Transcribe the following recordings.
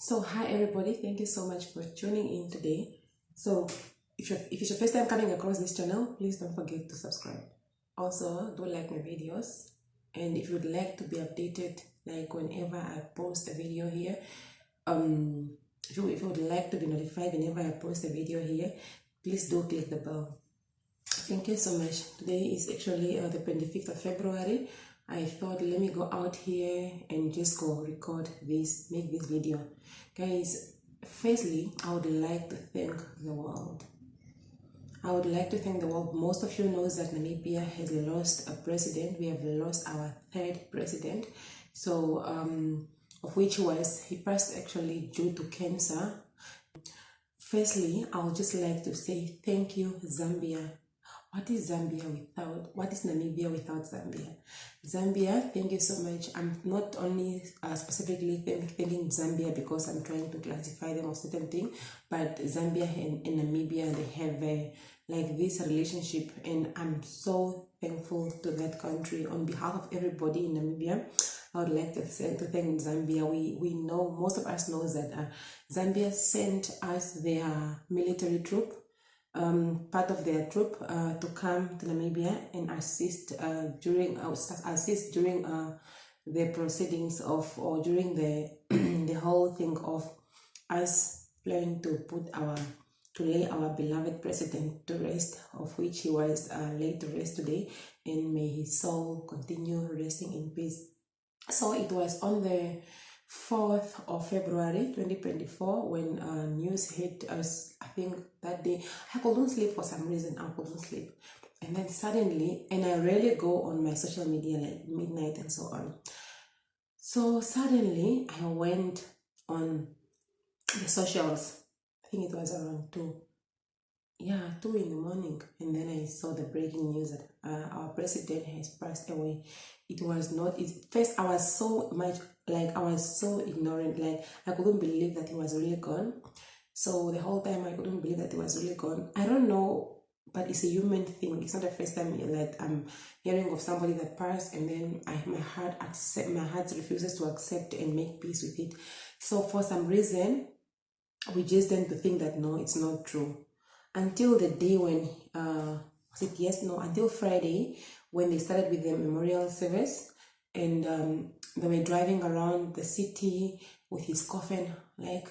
So hi everybody, thank you so much for tuning in today. So if it's your first time coming across this channel, please don't forget to subscribe. Also, do like my videos, and if you'd like to be updated like whenever I post a video here, if you would like to be notified whenever I post a video here, please do click the bell. Thank you so much. Today is actually the 25th of February. I thought let me go out here and just go record this, make this video. Guys, firstly, I would like to thank the world. I would like to thank the world. Most of you knows that Namibia has lost a president. We have lost our third president. So, of which he passed actually due to cancer. Firstly, I would just like to say thank you, Zambia. What is Namibia without Zambia? Zambia, thank you so much. I'm not only specifically thanking Zambia because I'm trying to classify them or certain thing, but Zambia and Namibia, they have like this relationship, and I'm so thankful to that country. On behalf of everybody in Namibia, I would like to thank Zambia. We know, most of us knows that Zambia sent us their military troop, part of their troop, to come to Namibia and assist during the proceedings of, or during the the whole thing of us planning to lay our beloved president to rest, of which he was laid to rest today, and may his soul continue resting in peace. So it was on the 4th of February 2024 when news hit us. I think that day I couldn't sleep for some reason. I couldn't sleep, and then suddenly, and I rarely go on my social media like midnight and so on. So suddenly I went on the socials. I think it was around 2 in the morning, and then I saw the breaking news that our president has passed away. It was not, first I was so much, like I was so ignorant, like I couldn't believe that he was really gone. So the whole time I couldn't believe that he was really gone. I don't know, but it's a human thing. It's not the first time that I'm hearing of somebody that passed, and then my heart refuses to accept and make peace with it. So for some reason, we just tend to think that no, it's not true. Until the day when, until Friday, when they started with the memorial service, and they were driving around the city with his coffin, like,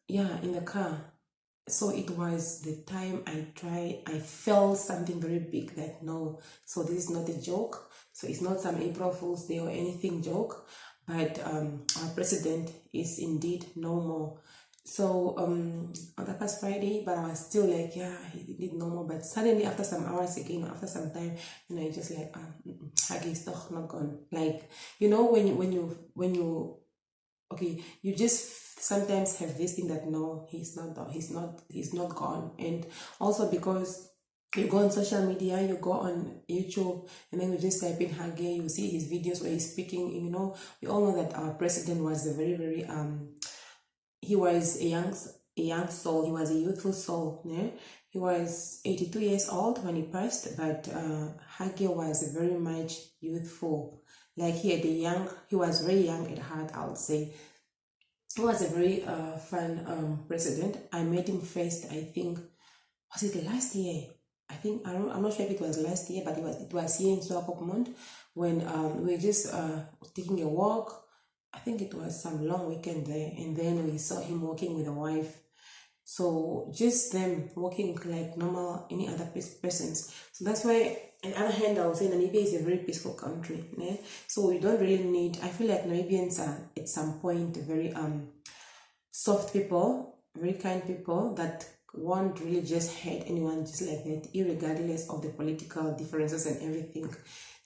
in the car. So it was the time I felt something very big that no, so this is not a joke. So it's not some April Fool's Day or anything joke, but our president is indeed no more. So on that past Friday, but I was still like, he did no more. But suddenly, after some hours again, after some time, I just like, Hagi is still not gone. Like, when you okay, you just sometimes have this thing that no, he's not gone. And also because you go on social media, you go on YouTube, and then you just type in Hage, you see his videos where he's speaking. We all know that our president was a very, very he was a young soul. He was a youthful soul. Yeah? He was 82 years old when he passed, but Hage was very much youthful. Like he was very young at heart, I would say. He was a very fun president. I met him first, I think, was it last year? I'm not sure if it was last year, but it was here in Swakopmund when we were just taking a walk. I think it was some long weekend there, and then we saw him walking with a wife. So just them walking like normal any other persons. So that's why, on the other hand, I would say Namibia is a very peaceful country. Né? So we don't really need, I feel like Namibians are at some point very soft people, very kind people that won't really just hate anyone just like that, irregardless of the political differences and everything.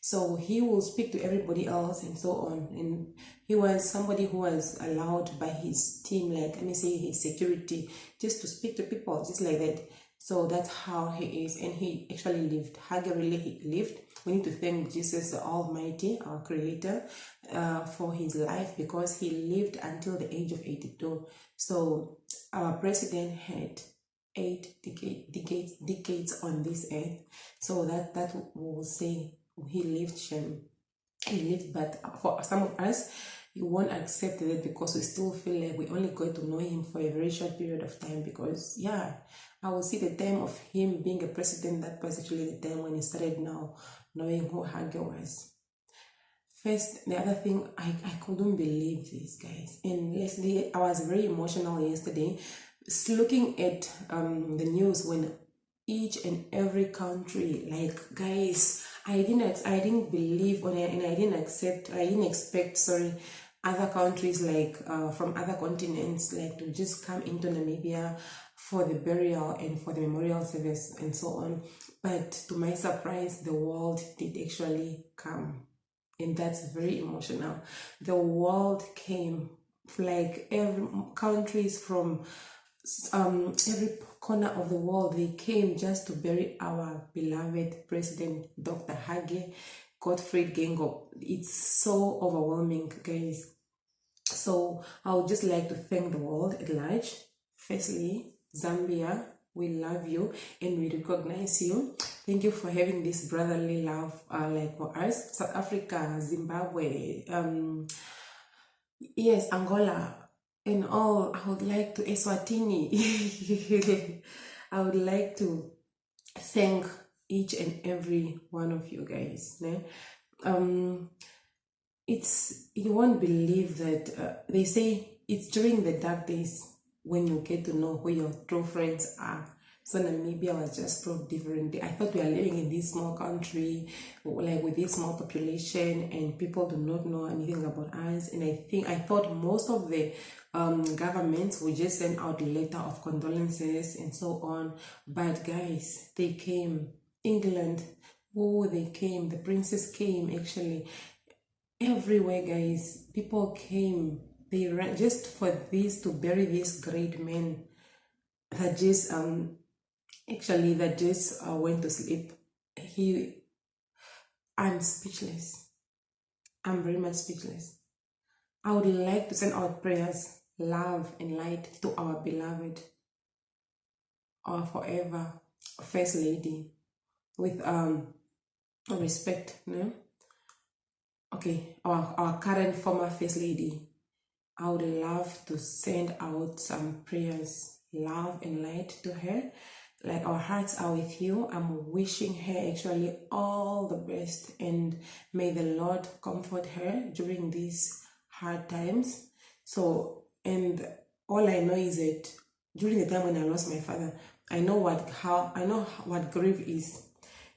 So he will speak to everybody else and so on. And he was somebody who was allowed by his team, like let me say his security, just to speak to people just like that. So that's how he is, and he actually lived. Hage really lived. We need to thank Jesus the Almighty, our Creator, for his life, because he lived until the age of 82. So our president had 8 decades on this earth. So that will say he lived, but for some of us, You won't accept that because we still feel like we only got to know him for a very short period of time. Because yeah, I will see the time of him being a president. That was actually the time when he started now knowing who Hage was. First, the other thing, I couldn't believe this, guys. And Leslie, I was very emotional yesterday, looking at the news when each and every country, like, guys, I didn't believe on it, and I didn't expect, sorry, other countries, like from other continents, like, to just come into Namibia for the burial and for the memorial service and so on. But to my surprise, the world did actually come, and that's very emotional. The world came, like every countries from every corner of the world, they came just to bury our beloved president, Dr. Hage Gottfried Gengo. It's so overwhelming, guys. So I would just like to thank the world at large. Firstly, Zambia, we love you and we recognize you. Thank you for having this brotherly love, like for us. South Africa, Zimbabwe, yes, Angola, and all. I would like to Eswatini. I would like to thank each and every one of you guys. Ne? You won't believe that they say it's during the dark days when you get to know who your true friends are. So Namibia was just proved different. I thought we are living in this small country, like with this small population, and people do not know anything about us. And I thought most of the governments would just send out a letter of condolences and so on. But guys, they came. England, oh, they came. The princess came, actually. Everywhere, guys, people came. They ran just for this, to bury this great man that just went to sleep. I'm speechless. I'm very much speechless. I would like to send out prayers, love and light to our beloved, our forever First Lady, with respect, no? Okay, our current former First Lady. I would love to send out some prayers, love and light to her. Like, our hearts are with you. I'm wishing her actually all the best, and may the Lord comfort her during these hard times. So, and all I know is that during the time when I lost my father, I know what grief is.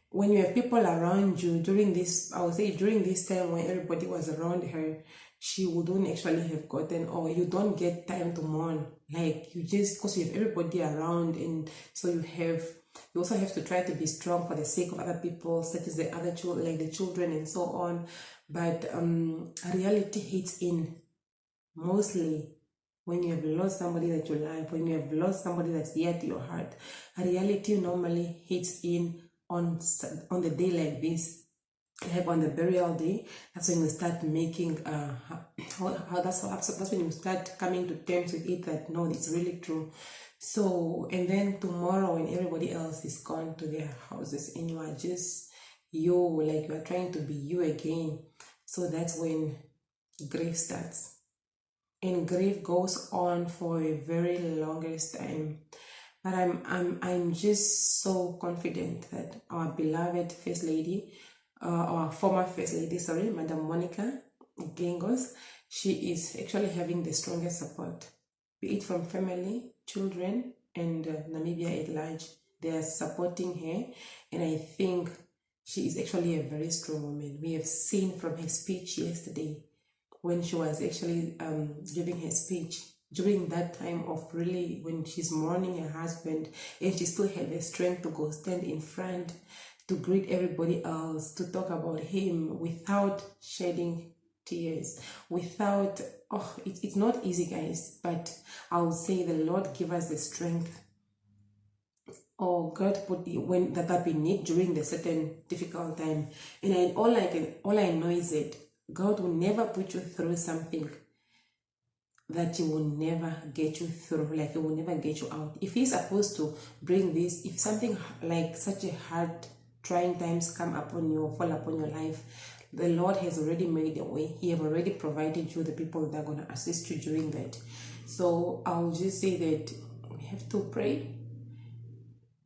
When you have people around you during this, I would say during this time when everybody was around her, she wouldn't actually have gotten, or you don't get time to mourn. Like, you just, because you have everybody around, and so you also have to try to be strong for the sake of other people, such as the other children, like the children and so on. But reality hits in mostly when you have lost somebody that you love, when you have lost somebody that's dear to your heart. Reality normally hits in on the day like this, like on the burial day. That's when we start making that's when you start coming to terms with it, that no, it's really true. So, and then tomorrow, when everybody else is gone to their houses and you are just you, like, you are trying to be you again, so that's when grief starts. And grief goes on for a very longest time. But I'm just so confident that our beloved First Lady, our former First Lady, sorry, Madam Monica Gengos, she is actually having the strongest support, be it from family, children, and Namibia at large. They are supporting her, and I think she is actually a very strong woman. We have seen from her speech yesterday, when she was actually giving her speech, during that time of really, when she's mourning her husband, and she still had the strength to go stand in front, to greet everybody else, to talk about him without shedding tears, without, it's not easy, guys, but I would say the Lord give us the strength, or God put when that we need during the certain difficult time. And all I know is that God will never put you through something that He will never get you through, like He will never get you out. If He's supposed to bring this, if something like such a hard, trying times come upon you or fall upon your life, the Lord has already made a way. He have already provided you the people that are going to assist you during that. So I'll just say that we have to pray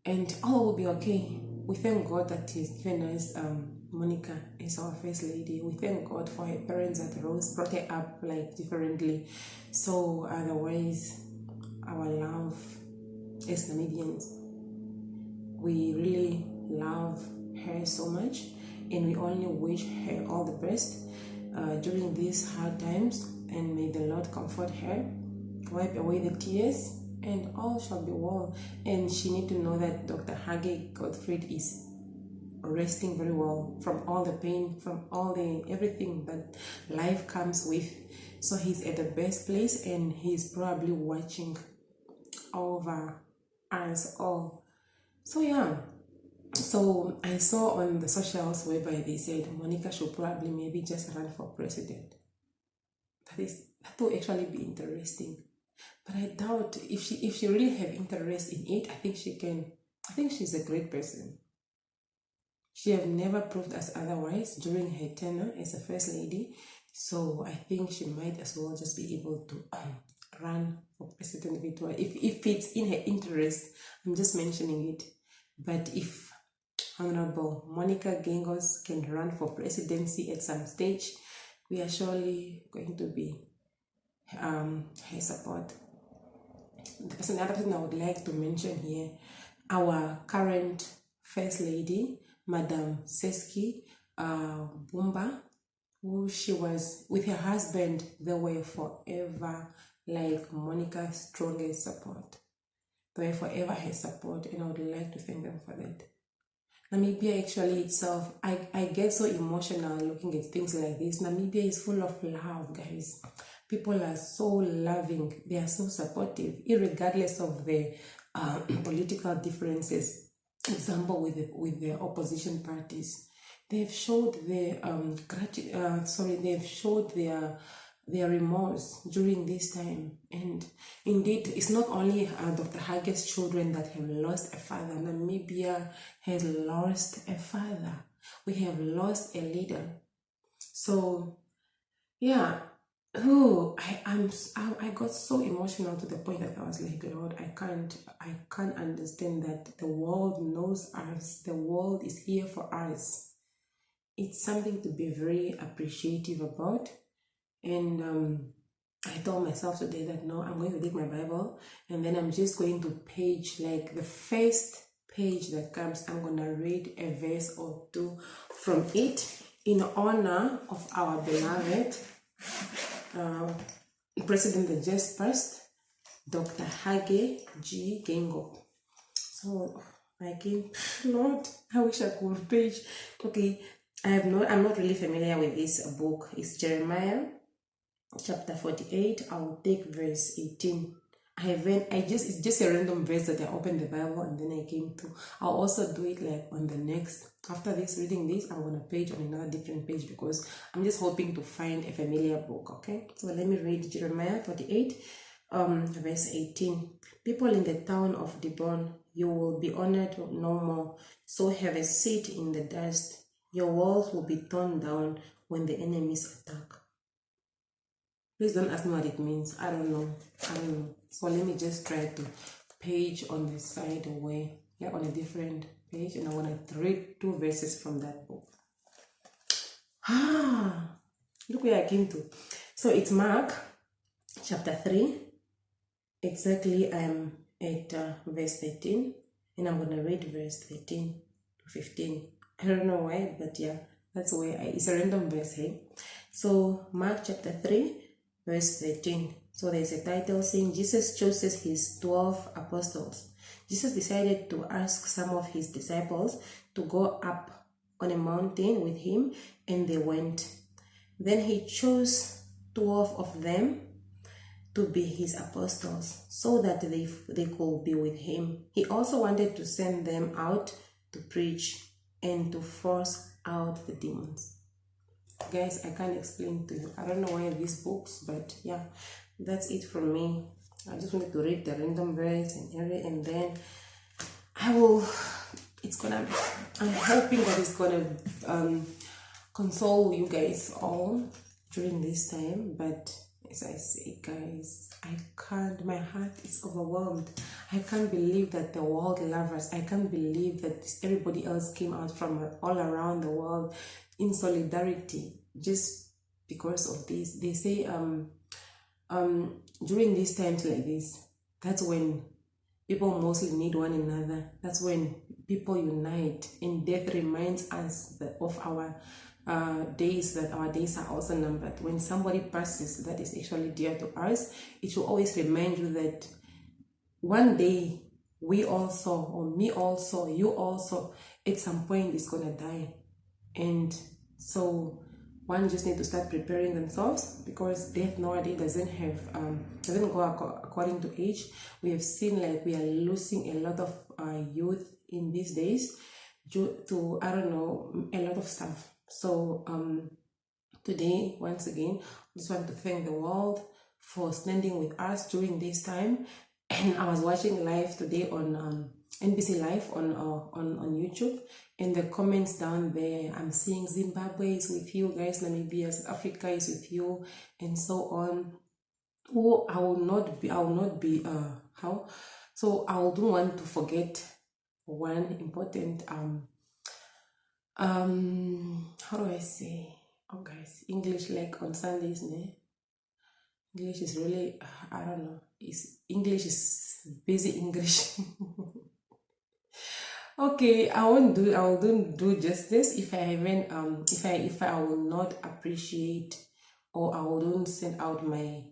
and all will be okay. We thank God that He's given us Monica as our first lady. We thank God for her parents that rose, brought her up like differently. So otherwise, our love as Namibians, we really love her so much, and we only wish her all the best during these hard times, and may the Lord comfort her, wipe away the tears, and all shall be well. And she need to know that Dr. Hage Gottfried is resting very well from all the pain, from all the everything that life comes with. So he's at the best place, and he's probably watching over us all. So yeah, so I saw on the socials whereby they said Monica should probably maybe just run for president. That will actually be interesting. But I doubt if she really have interest in it. I think she can. I think she's a great person. She have never proved us otherwise during her tenure as a first lady. So I think she might as well just be able to run for president if it's in her interest. I'm just mentioning it. But if Honorable Monica Gengos can run for presidency at some stage, we are surely going to be her support. The other person I would like to mention here, our current First Lady, Madam Seski Bumba, who she was with her husband. They were forever like Monica's strongest support. They were forever her support, and I would like to thank them for that. Namibia actually itself, I get so emotional looking at things like this. Namibia is full of love, guys. People are so loving. They are so supportive, irregardless of the political differences. Example with the opposition parties, they've showed their they've showed their remorse during this time. And indeed, it's not only Dr. Hage's children that have lost a father. Namibia has lost a father. We have lost a leader. So yeah, I got so emotional to the point that I was like, Lord, I can't understand that the world knows us. The world is here for us. It's something to be very appreciative about. And I told myself today that no, I'm going to take my Bible, and then I'm just going to page, like the first page that comes, I'm going to read a verse or two from it in honor of our beloved president that just passed, Dr. Hage G. Geingob. So again, Lord, I wish I could page. Okay, I'm not really familiar with this book. It's Jeremiah chapter 48. I'll take verse 18. It's just a random verse that I opened the Bible and then I came to. I'll also do it like on the next, after this, reading this, I'm gonna page on another different page because I'm just hoping to find a familiar book. Okay, so let me read Jeremiah 48 verse 18. People in the town of Dibon, you will be honored no more, so have a seat in the dust. Your walls will be torn down when the enemies attack. Please don't ask me what it means. I don't know. So let me just try to page on the side away, like on a different page, and I want to read two verses from that book. Look where I came to. So it's Mark chapter 3. Exactly, I'm at verse 13, and I'm going to read verse 13 to 15. I don't know why, but yeah, that's where it's a random verse here. So Mark chapter 3. Verse 13. So there's a title saying Jesus chooses his 12 apostles. Jesus decided to ask some of his disciples to go up on a mountain with him, and they went. Then he chose 12 of them to be his apostles so that they could be with him. He also wanted to send them out to preach and to force out the demons. Guys, I can't explain to you. I don't know why these books, but yeah, that's it from me. I just wanted to read the random verse and then I'm hoping that it's gonna console you guys all during this time. But as I say, guys, I can't, my heart is overwhelmed. I can't believe that the world loves us. I can't believe that everybody else came out from all around the world in solidarity just because of this. They say during these times like this, that's when people mostly need one another. That's when people unite, and death reminds us of our days, that our days are also numbered. When somebody passes that is actually dear to us, it will always remind you that one day we also, or me also, you also, at some point is gonna die. And so one just need to start preparing themselves, because death nowadays doesn't go according to age. We have seen like we are losing a lot of youth in these days due to, I don't know, a lot of stuff. So today, once again, I just want to thank the world for standing with us during this time. And I was watching live today on NBC Live on YouTube, and the comments down there, I'm seeing Zimbabwe is with you guys, Namibia, South Africa is with you, and so on. Oh, I will not be so I don't want to forget one important how do I say, oh guys, English, like on Sundays, ne? English is really, I don't know, English is busy English. Okay, I won't do justice if I haven't if I will not appreciate, or I wouldn't send out my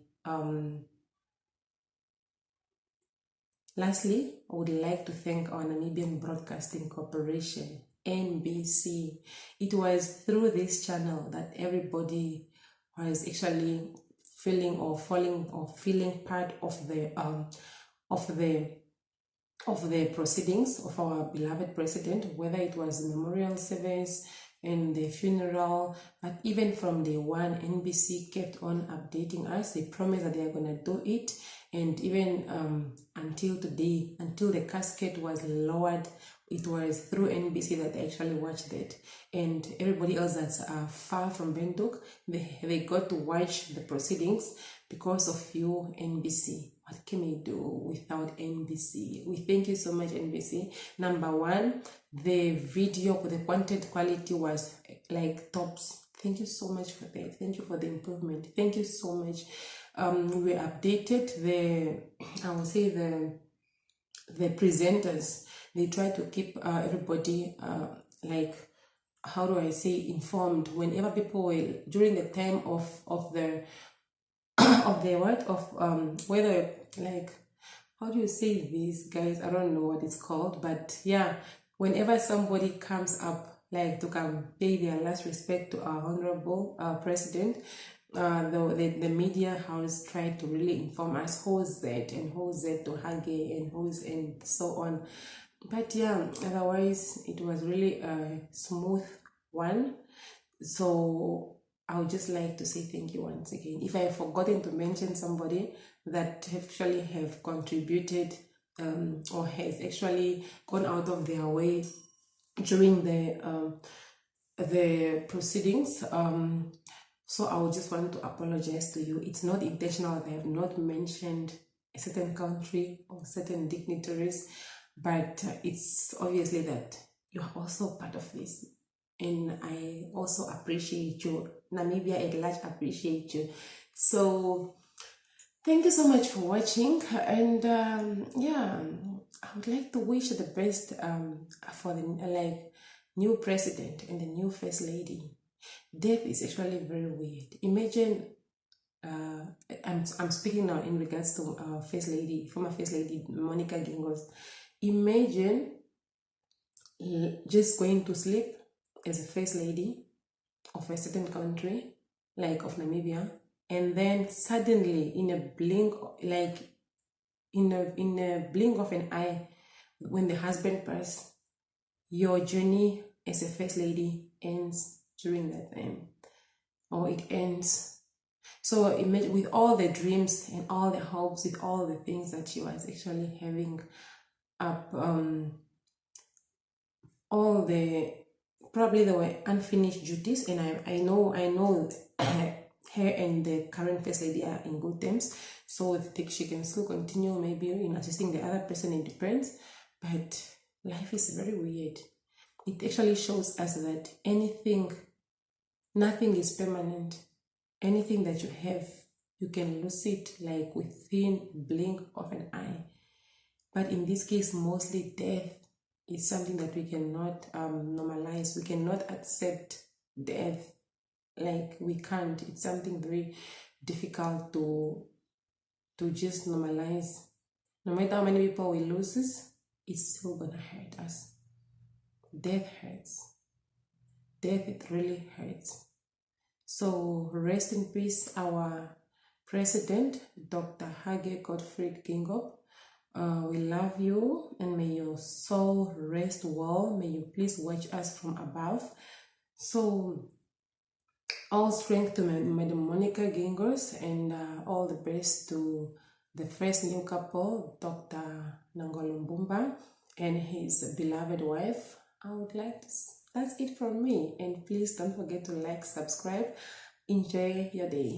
lastly, I would like to thank our Namibian Broadcasting Corporation, NBC. It was through this channel that everybody was actually feeling part of the proceedings of our beloved president, whether it was the memorial service and the funeral. But even from day one, NBC kept on updating us. They promised that they are going to do it, and even until today, until the casket was lowered, it was through NBC that I actually watched it. And everybody else that's far from Benduk, they got to watch the proceedings because of you, NBC. What can we do without NBC? We thank you so much, NBC. Number one, the video, the content quality was like tops. Thank you so much for that. Thank you for the improvement. Thank you so much. We updated the presenters. They try to keep everybody like, how do I say, informed whenever people were during the time of the whether, like, how do you say this, guys? I don't know what it's called, but yeah, whenever somebody comes up, like, to come pay their last respect to our honorable president, the media house tried to really inform us who's that and who's that to Hage and so on. But yeah, otherwise it was really a smooth one. So I would just like to say thank you once again. If I have forgotten to mention somebody that actually have contributed or has actually gone out of their way during the proceedings, so I would just want to apologize to you. It's not intentional. I have not mentioned a certain country or certain dignitaries, but it's obviously that you are also part of this. And I also appreciate you. Namibia at large appreciate you. So thank you so much for watching. And yeah, I would like to wish the best for the new president and the new first lady. Death is actually very weird. Imagine, I'm speaking now in regards to former first lady Monica Gingos. Imagine just going to sleep as a first lady of a certain country, like of Namibia, and then suddenly in a blink, like in a blink of an eye, when the husband passes, your journey as a first lady ends during that time, or it ends. So imagine, with all the dreams and all the hopes, with all the things that she was actually having up, all the probably there were unfinished duties, and I know her and the current first lady are in good terms, so I think she can still continue maybe in assisting the other person. It depends, but life is very weird. It actually shows us that nothing is permanent. Anything that you have, you can lose it like within blink of an eye. But in this case, mostly death is something that we cannot normalize. We cannot accept death. Like we can't. It's something very difficult to just normalize. No matter how many people we lose, it's still gonna hurt us. Death hurts. Death, it really hurts. So rest in peace, our president, Dr. Hage Gottfried Gingop. We love you, and may your soul rest well. May you please watch us from above. So all strength to Madam Monica Gingos, and all the best to the first new couple, Dr. Nangolumbumba and his beloved wife. I would like to, that's it from me, and please don't forget to like, subscribe. Enjoy your day.